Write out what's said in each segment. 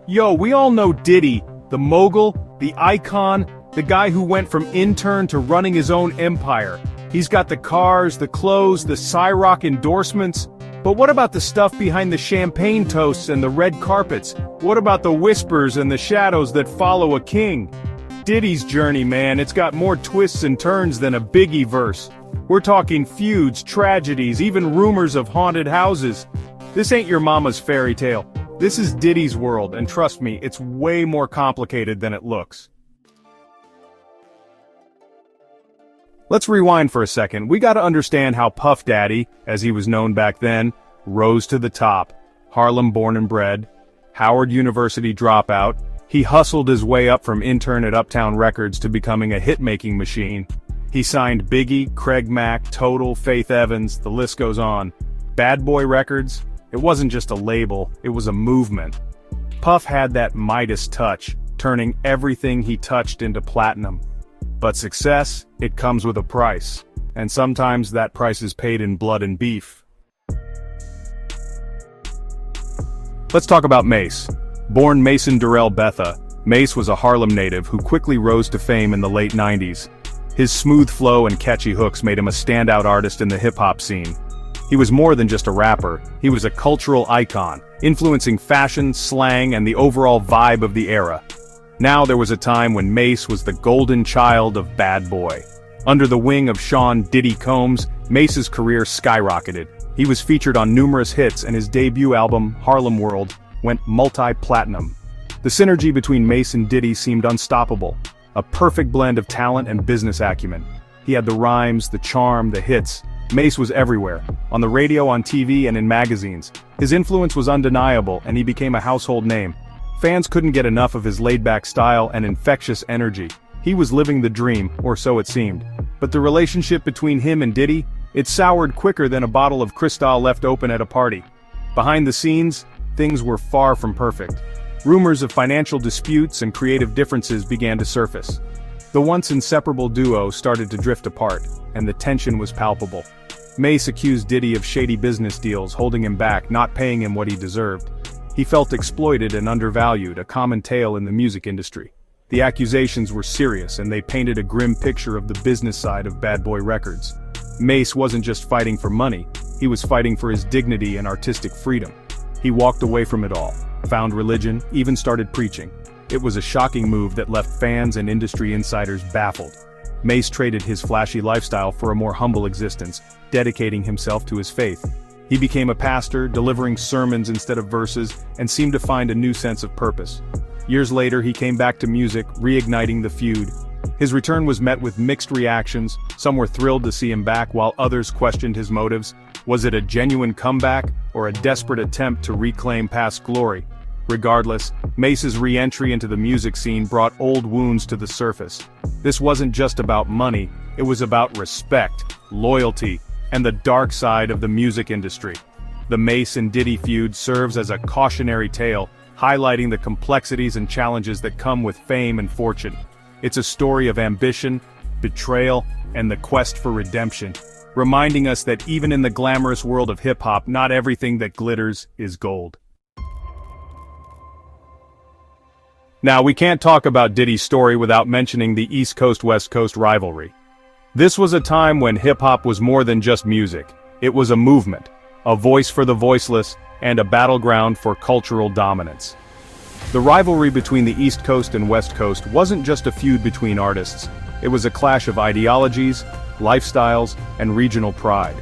Yo, we all know Diddy, the mogul, the icon, the guy who went from intern to running his own empire. He's got the cars, the clothes, the Cyrock endorsements. But what about the stuff behind the champagne toasts and the red carpets? What about the whispers and the shadows that follow a king? Diddy's journey, man, it's got more twists and turns than a Biggie verse. We're talking feuds, tragedies, even rumors of haunted houses. This ain't your mama's fairy tale. This is Diddy's world, and trust me, it's way more complicated than it looks. Let's rewind for a second. We gotta understand how Puff Daddy, as he was known back then, rose to the top. Harlem born and bred, Howard University dropout. He hustled his way up from intern at Uptown Records to becoming a hit-making machine. He signed Biggie, Craig Mack, Total, Faith Evans, the list goes on. Bad Boy Records? It wasn't just a label, it was a movement. Puff had that Midas touch, turning everything he touched into platinum. But success, it comes with a price. And sometimes that price is paid in blood and beef. Let's talk about Mace. Born Mason Durrell Betha, Mace was a Harlem native who quickly rose to fame in the late 90s. His smooth flow and catchy hooks made him a standout artist in the hip-hop scene. He was more than just a rapper, he was a cultural icon, influencing fashion, slang, and the overall vibe of the era. Now there was a time when Mace was the golden child of Bad Boy. Under the wing of Sean Diddy Combs, Mace's career skyrocketed. He was featured on numerous hits, and his debut album, Harlem World, went multi-platinum. The synergy between Mace and Diddy seemed unstoppable, a perfect blend of talent and business acumen. He had the rhymes, the charm, the hits. Mace was everywhere, on the radio, on TV, and in magazines. His influence was undeniable, and he became a household name. Fans couldn't get enough of his laid-back style and infectious energy. He was living the dream, or so it seemed. But the relationship between him and Diddy, it soured quicker than a bottle of Cristal left open at a party. Behind the scenes, things were far from perfect. Rumors of financial disputes and creative differences began to surface. The once inseparable duo started to drift apart, and the tension was palpable. Mace accused Diddy of shady business deals, holding him back, not paying him what he deserved. He felt exploited and undervalued, a common tale in the music industry. The accusations were serious, and they painted a grim picture of the business side of Bad Boy Records. Mace wasn't just fighting for money, he was fighting for his dignity and artistic freedom. He walked away from it all, found religion, even started preaching. It was a shocking move that left fans and industry insiders baffled. Mace traded his flashy lifestyle for a more humble existence, dedicating himself to his faith. He became a pastor, delivering sermons instead of verses, and seemed to find a new sense of purpose. Years later, he came back to music, reigniting the feud. His return was met with mixed reactions. Some were thrilled to see him back, while others questioned his motives. Was it a genuine comeback, or a desperate attempt to reclaim past glory? Regardless, Mace's re-entry into the music scene brought old wounds to the surface. This wasn't just about money, it was about respect, loyalty, and the dark side of the music industry. The Mace and Diddy feud serves as a cautionary tale, highlighting the complexities and challenges that come with fame and fortune. It's a story of ambition, betrayal, and the quest for redemption, reminding us that even in the glamorous world of hip-hop, not everything that glitters is gold. Now, we can't talk about Diddy's story without mentioning the East Coast-West Coast rivalry. This was a time when hip-hop was more than just music. It was a movement, a voice for the voiceless, and a battleground for cultural dominance. The rivalry between the East Coast and West Coast wasn't just a feud between artists. It was a clash of ideologies, lifestyles, and regional pride.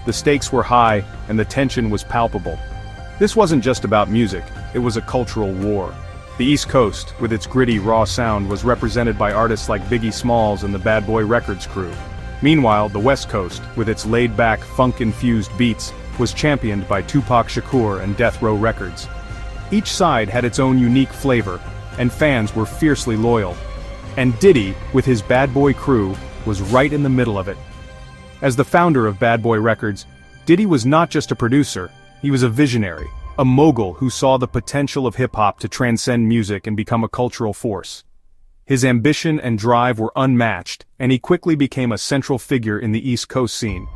The stakes were high, and the tension was palpable. This wasn't just about music, it was a cultural war. The East Coast, with its gritty, raw sound, was represented by artists like Biggie Smalls and the Bad Boy Records crew. Meanwhile, the West Coast, with its laid-back, funk-infused beats, was championed by Tupac Shakur and Death Row Records. Each side had its own unique flavor, and fans were fiercely loyal. And Diddy, with his Bad Boy crew, was right in the middle of it. As the founder of Bad Boy Records, Diddy was not just a producer, he was a visionary, a mogul who saw the potential of hip-hop to transcend music and become a cultural force. His ambition and drive were unmatched, and he quickly became a central figure in the East Coast scene.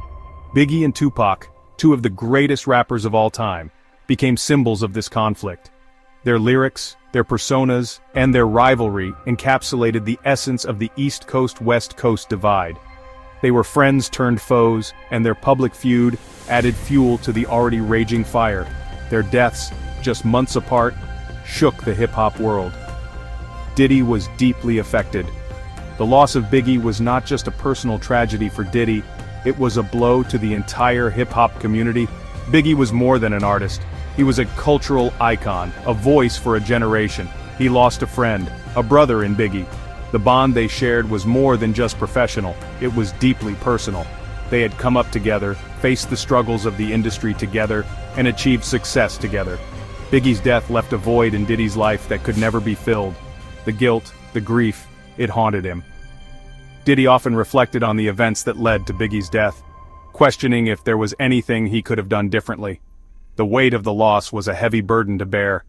Biggie and Tupac, two of the greatest rappers of all time, became symbols of this conflict. Their lyrics, their personas, and their rivalry encapsulated the essence of the East Coast-West Coast divide. They were friends turned foes, and their public feud added fuel to the already raging fire. Their deaths, just months apart, shook the hip-hop world. Diddy was deeply affected. The loss of Biggie was not just a personal tragedy for Diddy, it was a blow to the entire hip-hop community. Biggie was more than an artist. He was a cultural icon, a voice for a generation. He lost a friend, a brother in Biggie. The bond they shared was more than just professional, it was deeply personal. They had come up together, faced the struggles of the industry together, and achieved success together. Biggie's death left a void in Diddy's life that could never be filled. The guilt, the grief, it haunted him. Diddy often reflected on the events that led to Biggie's death, questioning if there was anything he could have done differently. The weight of the loss was a heavy burden to bear,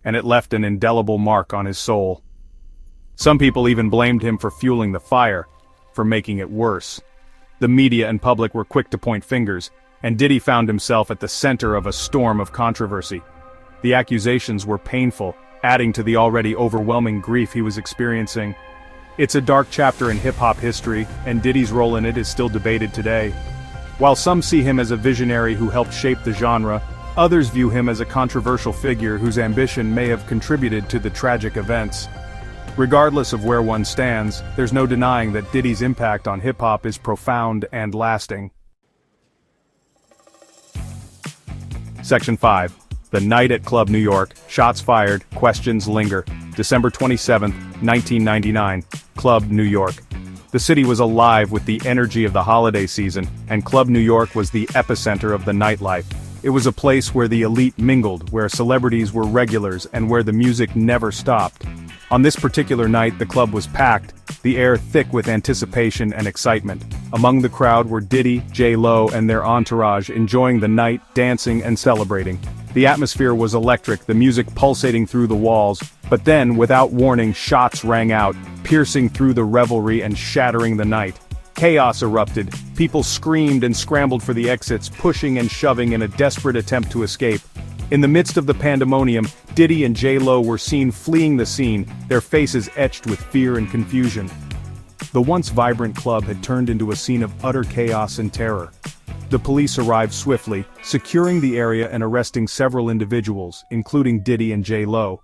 and it left an indelible mark on his soul. Some people even blamed him for fueling the fire, for making it worse. The media and public were quick to point fingers, and Diddy found himself at the center of a storm of controversy. The accusations were painful, adding to the already overwhelming grief he was experiencing. It's a dark chapter in hip-hop history, and Diddy's role in it is still debated today. While some see him as a visionary who helped shape the genre, others view him as a controversial figure whose ambition may have contributed to the tragic events. Regardless of where one stands, there's no denying that Diddy's impact on hip-hop is profound and lasting. Section 5. The Night at Club New York, Shots Fired, Questions Linger. December 27, 1999, Club New York. The city was alive with the energy of the holiday season, and Club New York was the epicenter of the nightlife. It was a place where the elite mingled, where celebrities were regulars, and where the music never stopped. On this particular night, the club was packed, the air thick with anticipation and excitement. Among the crowd were Diddy, J-Lo, and their entourage enjoying the night, dancing and celebrating. The atmosphere was electric, the music pulsating through the walls, but then, without warning, shots rang out, piercing through the revelry and shattering the night. Chaos erupted, people screamed and scrambled for the exits, pushing and shoving in a desperate attempt to escape. In the midst of the pandemonium, Diddy and J-Lo were seen fleeing the scene, their faces etched with fear and confusion. The once vibrant club had turned into a scene of utter chaos and terror. The police arrived swiftly, securing the area and arresting several individuals, including Diddy and J-Lo.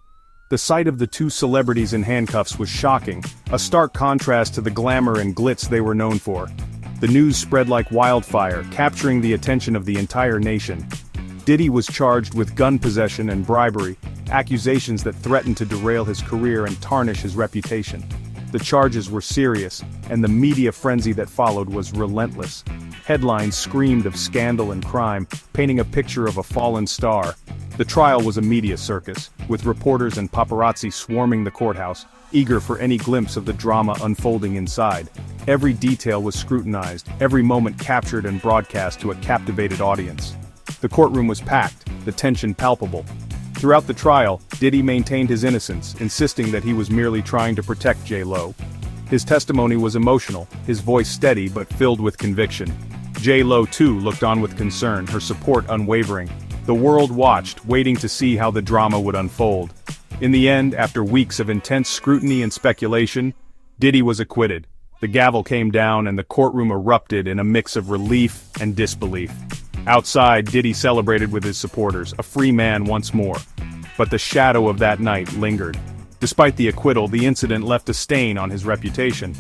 The sight of the two celebrities in handcuffs was shocking, a stark contrast to the glamour and glitz they were known for. The news spread like wildfire, capturing the attention of the entire nation. Diddy was charged with gun possession and bribery, accusations that threatened to derail his career and tarnish his reputation. The charges were serious, and the media frenzy that followed was relentless. Headlines screamed of scandal and crime, painting a picture of a fallen star. The trial was a media circus, with reporters and paparazzi swarming the courthouse, eager for any glimpse of the drama unfolding inside. Every detail was scrutinized, every moment captured and broadcast to a captivated audience. The courtroom was packed, the tension palpable. Throughout the trial, Diddy maintained his innocence, insisting that he was merely trying to protect J-Lo. His testimony was emotional, his voice steady but filled with conviction. J-Lo too looked on with concern, her support unwavering. The world watched, waiting to see how the drama would unfold. In the end, after weeks of intense scrutiny and speculation, Diddy was acquitted. The gavel came down and the courtroom erupted in a mix of relief and disbelief. Outside, Diddy celebrated with his supporters, a free man once more. But the shadow of that night lingered. Despite the acquittal, the incident left a stain on his reputation.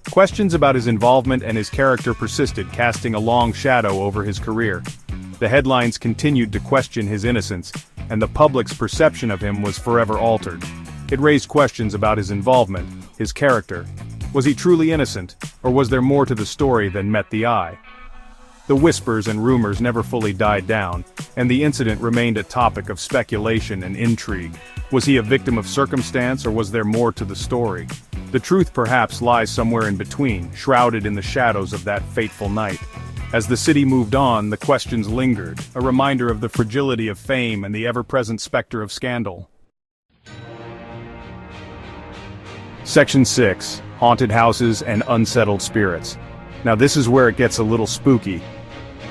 Questions about his involvement and his character persisted, casting a long shadow over his career. The headlines continued to question his innocence, and the public's perception of him was forever altered. It raised questions about his involvement, his character. Was he truly innocent, or was there more to the story than met the eye? The whispers and rumors never fully died down, and the incident remained a topic of speculation and intrigue. Was he a victim of circumstance, or was there more to the story? The truth perhaps lies somewhere in between, shrouded in the shadows of that fateful night. As the city moved on, the questions lingered, a reminder of the fragility of fame and the ever-present specter of scandal. Section 6. Haunted Houses and Unsettled Spirits. Now this is where it gets a little spooky.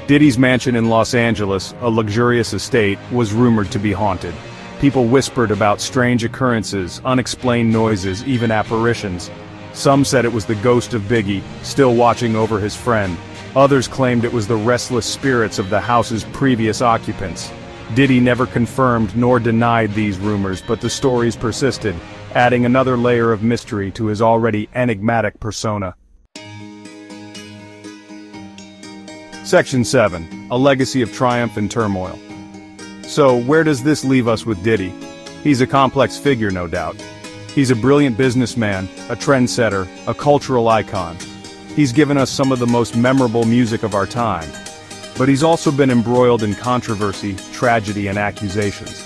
Diddy's mansion in Los Angeles, a luxurious estate, was rumored to be haunted. People whispered about strange occurrences, unexplained noises, even apparitions. Some said it was the ghost of Biggie, still watching over his friend. Others claimed it was the restless spirits of the house's previous occupants. Diddy never confirmed nor denied these rumors, but the stories persisted, adding another layer of mystery to his already enigmatic persona. Section 7. A legacy of triumph and turmoil. So, where does this leave us with Diddy? He's a complex figure, no doubt. He's a brilliant businessman, a trendsetter, a cultural icon. He's given us some of the most memorable music of our time. But he's also been embroiled in controversy, tragedy, and accusations.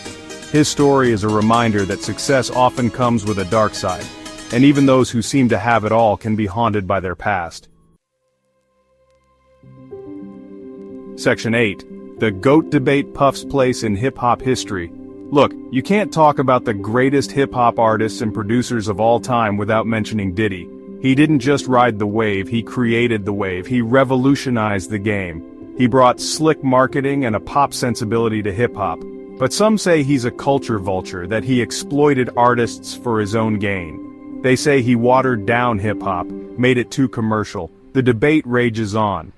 His story is a reminder that success often comes with a dark side, and even those who seem to have it all can be haunted by their past. Section 8. The GOAT debate Puff's place in hip-hop history. Look, you can't talk about the greatest hip-hop artists and producers of all time without mentioning Diddy. He didn't just ride the wave, he created the wave, he revolutionized the game. He brought slick marketing and a pop sensibility to hip-hop. But some say he's a culture vulture, that he exploited artists for his own gain. They say he watered down hip-hop, made it too commercial. The debate rages on.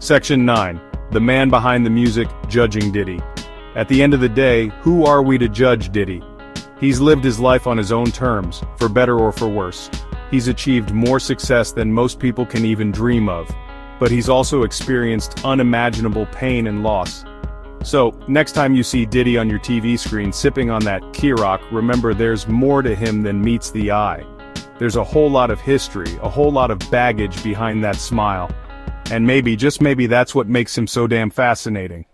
Section 9. The man behind the music, judging Diddy. At the end of the day, who are we to judge Diddy? He's lived his life on his own terms, for better or for worse. He's achieved more success than most people can even dream of. But he's also experienced unimaginable pain and loss. So, next time you see Diddy on your TV screen sipping on that Ciroc, remember there's more to him than meets the eye. There's a whole lot of history, a whole lot of baggage behind that smile. And maybe, just maybe, that's what makes him so damn fascinating.